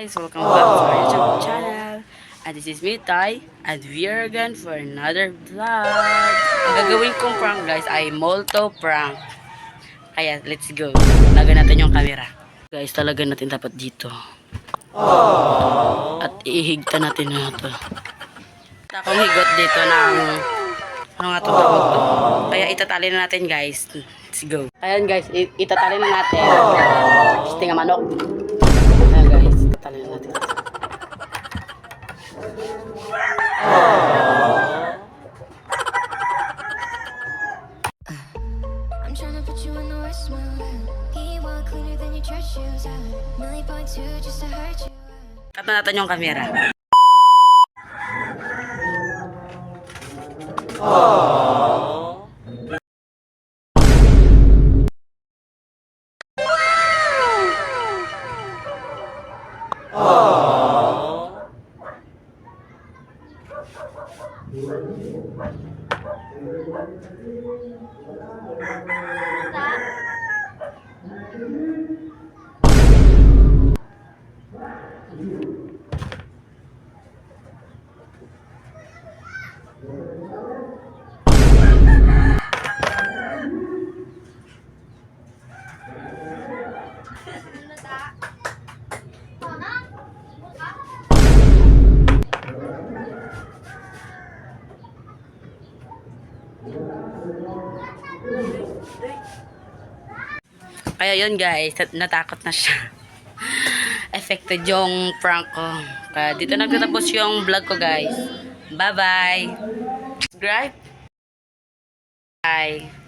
guys! Welcome back to our YouTube channel. And this is me, Ty. And we are again for another vlog. Ang gagawin kong prank guys ay molto prank. Kaya let's go. Talaga natin yung camera. Guys, talaga natin dapat dito. At ihigta natin na ito. Akong higot dito ng ano nga ito tawag to. Kaya itatali na natin guys. Let's go. Ayan guys, itatali na natin. Tinga manok. Ayan guys, itatali na natin. I'm trying to put you in the worst mood. He walk cleaner than your church shoes. $1.2 million just to hurt you. Cut na natin yung camera. Kaya yun guys, natakot na siya. Affected yung prank ko. Kaya dito nagtatapos yung vlog ko guys. Bye bye. Subscribe. Bye.